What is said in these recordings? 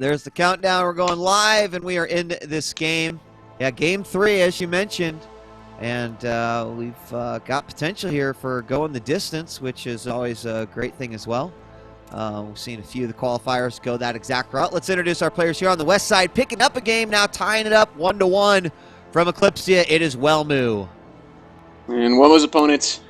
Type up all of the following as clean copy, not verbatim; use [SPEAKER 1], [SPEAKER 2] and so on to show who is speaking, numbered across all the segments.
[SPEAKER 1] there's the countdown. We're going live, and we are in this game. Yeah, game 3, as you mentioned. And we've got potential here for going the distance, which is always a great thing as well. We've seen a few of the qualifiers go that exact route. Let's introduce our players here on the west side. Picking up a game now, tying it up 1-1 from Eclipsia. It is Welmu.
[SPEAKER 2] And Welmu's opponent,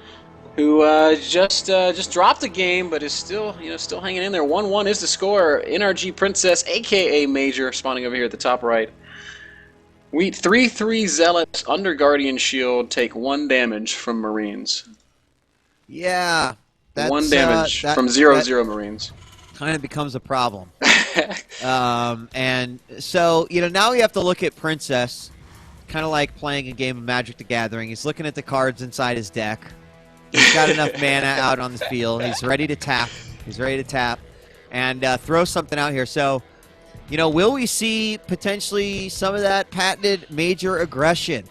[SPEAKER 2] who just dropped the game, but is still still hanging in there. 1-1 is the score. NrG Princess, aka Major, spawning over here at the top right. We 3-3 Zealots under Guardian Shield take 1 damage from Marines.
[SPEAKER 1] Yeah.
[SPEAKER 2] 1 damage from 0-0 Marines.
[SPEAKER 1] Kind of becomes a problem. And so, now we have to look at Princess, kind of like playing a game of Magic the Gathering. He's looking at the cards inside his deck. He's got enough mana out on the field. He's ready to tap. And throw something out here. So, will we see potentially some of that patented Major aggression?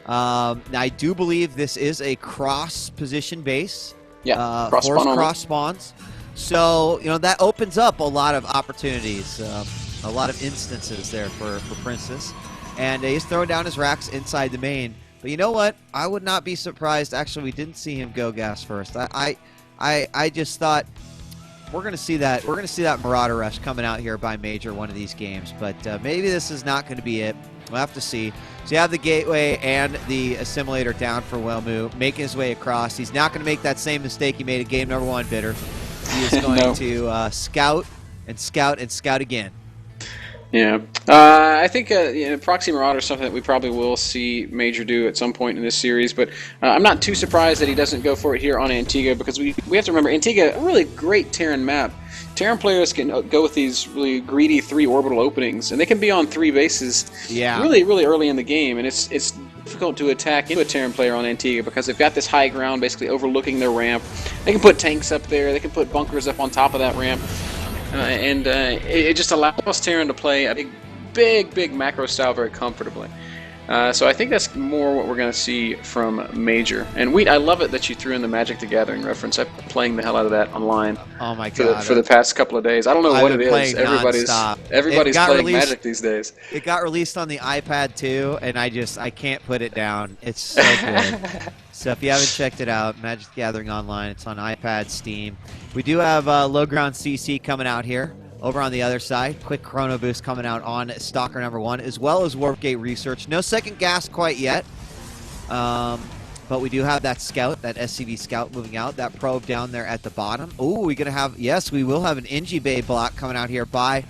[SPEAKER 1] I do believe this is a cross-position base.
[SPEAKER 2] Yeah,
[SPEAKER 1] cross spawns. So, that opens up a lot of opportunities, a lot of instances there for Princess. And he's throwing down his racks inside the main. But you know what? I would not be surprised. Actually, we didn't see him go gas first. I just thought we're going to see that. We're going to see that Marauder Rush coming out here by Major one of these games. But maybe this is not going to be it. We'll have to see. So you have the Gateway and the Assimilator down for Welmu, making his way across. He's not going to make that same mistake he made in game number 1, Bitter. He is going to scout and scout and scout again.
[SPEAKER 2] Yeah, I think Proxy Marauder is something that we probably will see Major do at some point in this series, but I'm not too surprised that he doesn't go for it here on Antigua, because we have to remember, Antigua, a really great Terran map. Terran players can go with these really greedy 3 orbital openings, and they can be on 3 bases really, really early in the game, and it's difficult to attack into a Terran player on Antigua because they've got this high ground basically overlooking their ramp. They can put tanks up there, they can put bunkers up on top of that ramp. It just allows Terran to play a big macro style very comfortably. So I think that's more what we're going to see from Major. And Wheat, I love it that you threw in the Magic the Gathering reference. I've been playing the hell out of that online.
[SPEAKER 1] Oh my god!
[SPEAKER 2] For the past couple of days. I don't know what it is. Everybody's playing Magic these days.
[SPEAKER 1] It got released on the iPad too, and I can't put it down. It's so good. So if you haven't checked it out, Magic the Gathering Online, it's on iPad, Steam. We do have Low Ground CC coming out here. Over on the other side, quick Chrono Boost coming out on Stalker number 1, as well as Warp Gate Research. No second gas quite yet, but we do have that Scout, that SCV Scout moving out. That probe down there at the bottom. Oh, we're gonna have, yes, we will have an NG Bay block coming out here by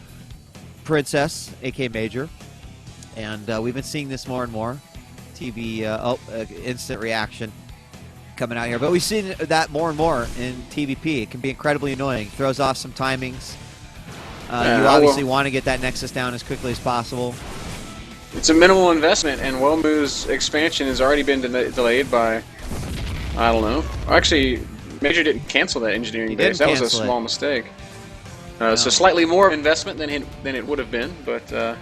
[SPEAKER 1] Princess, aka Major, and we've been seeing this more and more. TV, instant reaction coming out here, but we've seen that more and more in TVP. It can be incredibly annoying. Throws off some timings. You obviously want to get that Nexus down as quickly as possible.
[SPEAKER 2] It's a minimal investment, and Welmu's expansion has already been delayed by, I don't know. Actually, Major didn't cancel that engineering base. That was a small mistake. So slightly more investment than it would have been, but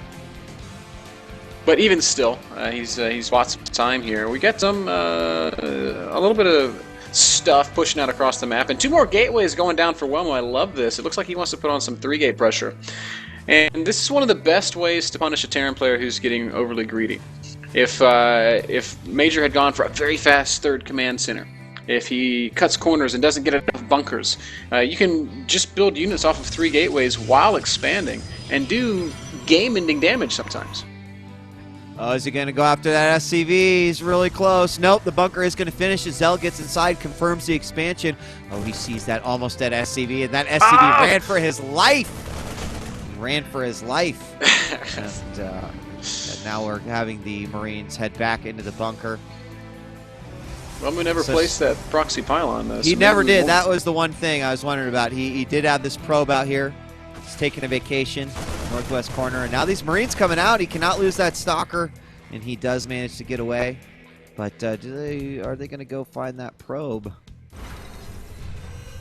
[SPEAKER 2] even still, he's bought some time here. We got some a little bit of stuff pushing out across the map, and 2 more gateways going down for Welmu. I love this. It looks like he wants to put on some 3-gate pressure, and this is one of the best ways to punish a Terran player who's getting overly greedy. If Major had gone for a very fast 3rd command center, if he cuts corners and doesn't get enough bunkers, you can just build units off of 3 gateways while expanding and do game-ending damage sometimes.
[SPEAKER 1] Oh, is he going to go after that SCV? He's really close. Nope, the bunker is going to finish as Zell gets inside, confirms the expansion. Oh, he sees that almost dead SCV, and that SCV ran for his life. He ran for his life. And now we're having the Marines head back into the bunker.
[SPEAKER 2] Welmu never placed that proxy pylon, though.
[SPEAKER 1] He never did. That was the one thing I was wondering about. He did have this probe out here. He's taking a vacation, northwest corner, and now these Marines coming out. He cannot lose that Stalker, and he does manage to get away. But are they going to go find that probe?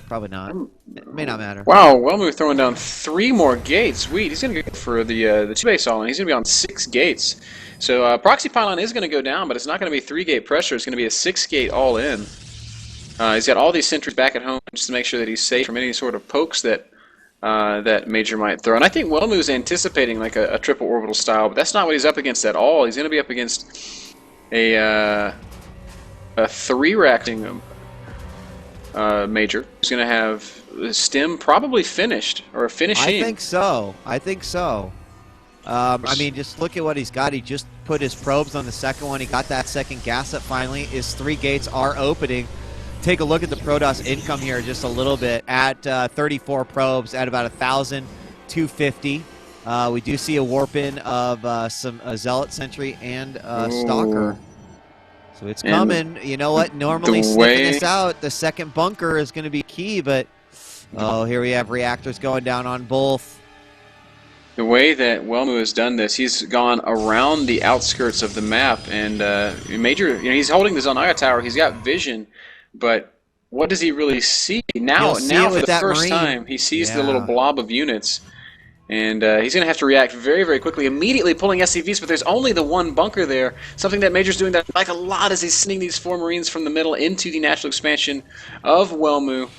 [SPEAKER 1] Probably not. It may not matter.
[SPEAKER 2] Wow, Welmu throwing down 3 more gates. Sweet, he's going to go for the 2-base all-in. He's going to be on 6 gates. So proxy pylon is going to go down, but it's not going to be 3-gate pressure. It's going to be a 6-gate all-in. He's got all these sentries back at home just to make sure that he's safe from any sort of pokes that that Major might throw. And I think Welmu's anticipating like a triple orbital style, but that's not what he's up against at all. He's going to be up against a 3-rack Major. He's going to have the stem probably finished or finishing.
[SPEAKER 1] I think so. I think so. I mean, just look at what he's got. He just put his probes on the second one. He got that second gas up finally. His 3 gates are opening. Take a look at the Protoss income here just a little bit. At 34 probes at about 1,250. We do see a warp in of some Zealot Sentry and Stalker. So it's coming. You know what? Normally sniffing this out, the second bunker is going to be key, but here we have reactors going down on both.
[SPEAKER 2] The way that Welmu has done this, he's gone around the outskirts of the map, and Major, he's holding the Zelnaya Tower. He's got vision, but what does he really see? Now for the first time, he sees the little blob of units, and he's going to have to react very, very quickly, immediately pulling SCVs, but there's only the one bunker there. Something that Major's doing that I like a lot is he's sending these 4 Marines from the middle into the natural expansion of Welmu.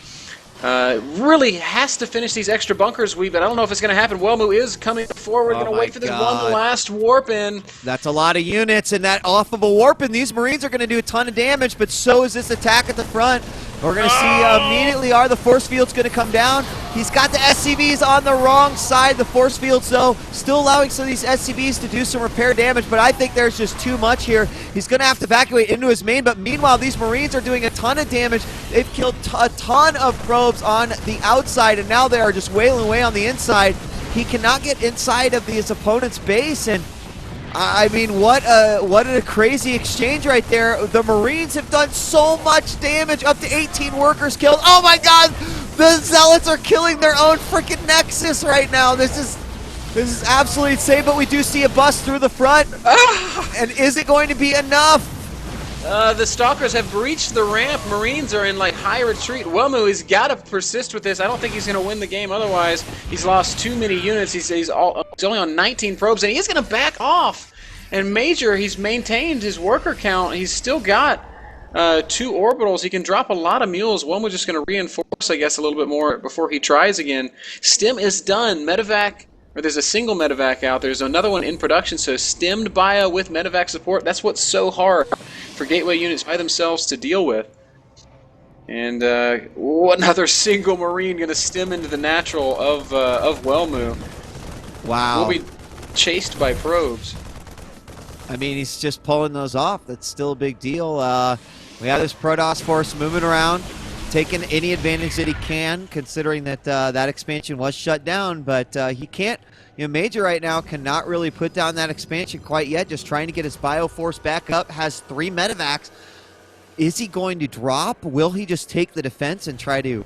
[SPEAKER 2] Really has to finish these extra bunkers, but I don't know if it's going to happen. Welmu is coming forward. Going to wait for this one last warp in.
[SPEAKER 1] That's a lot of units, and that off of a warp in, these Marines are going to do a ton of damage, but so is this attack at the front. We're going to see immediately are the force fields going to come down. He's got the SCVs on the wrong side. The force fields, though, still allowing some of these SCVs to do some repair damage, but I think there's just too much here. He's going to have to evacuate into his main, but meanwhile, these Marines are doing a ton of damage. They've killed a ton of probes on the outside, and now they are just wailing away on the inside. He cannot get inside of his opponent's base, and I mean, what a crazy exchange right there. The Marines have done so much damage, up to 18 workers killed. Oh my god, the Zealots are killing their own freaking Nexus right now. This is absolutely insane, but we do see a bust through the front. And is it going to be enough?
[SPEAKER 2] The Stalkers have breached the ramp. Marines are in like high retreat. Welmu has got to persist with this. I don't think he's going to win the game otherwise. He's lost too many units. He's only on 19 probes, and he's going to back off. And Major, he's maintained his worker count. He's still got 2 orbitals. He can drop a lot of mules. Welmu just going to reinforce, I guess, a little bit more before he tries again. Stem is done. Medevac. Or there's a single medevac out. There's another one in production, so stemmed bio with medevac support. That's what's so hard for gateway units by themselves to deal with. And another single Marine going to stem into the natural of Welmu.
[SPEAKER 1] Wow.
[SPEAKER 2] Will be chased by probes.
[SPEAKER 1] I mean, he's just pulling those off. That's still a big deal. We have this Protoss force moving around, taking any advantage that he can, considering that that expansion was shut down, but he can't. Major right now cannot really put down that expansion quite yet, just trying to get his bioforce back up, has 3 medevacs. Is he going to drop? Will he just take the defense and try to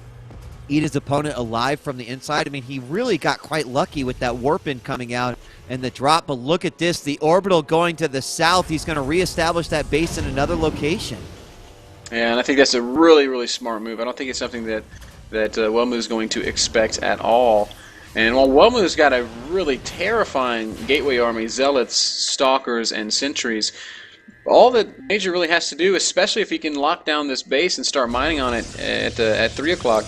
[SPEAKER 1] eat his opponent alive from the inside? I mean, he really got quite lucky with that warp in coming out and the drop, but look at this, the orbital going to the south. He's going to reestablish that base in another location.
[SPEAKER 2] Yeah, and I think that's a really, really smart move. I don't think it's something that Welmu is going to expect at all. And while Welmu's got a really terrifying gateway army, Zealots, Stalkers, and Sentries, all that Major really has to do, especially if he can lock down this base and start mining on it at 3 o'clock,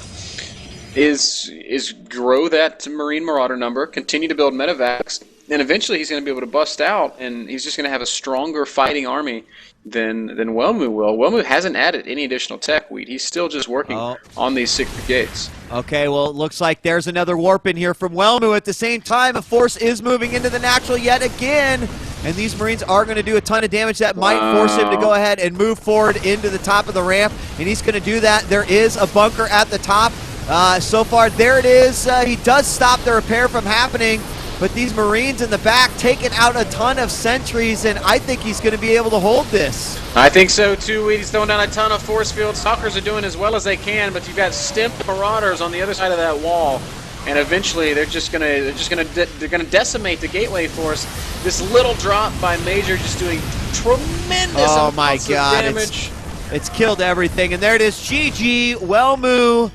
[SPEAKER 2] is grow that Marine Marauder number, continue to build medevacs, and eventually he's going to be able to bust out, and he's just going to have a stronger fighting army than Welmu will. Welmu hasn't added any additional tech, Wheat. He's still just working on these 6 gates.
[SPEAKER 1] Okay, well, it looks like there's another warp in here from Welmu. At the same time, a force is moving into the natural yet again, and these Marines are going to do a ton of damage. That might force him to go ahead and move forward into the top of the ramp, and he's going to do that. There is a bunker at the top. So far, there it is. He does stop the repair from happening, but these Marines in the back taking out a ton of sentries, and I think he's going to be able to hold this.
[SPEAKER 2] I think so too. He's throwing down a ton of force fields. Stalkers are doing as well as they can, but you've got stemmed Marauders on the other side of that wall, and eventually they're gonna decimate the gateway force. This little drop by Major just doing tremendous amounts of damage.
[SPEAKER 1] It's killed everything, and there it is. GG, Welmu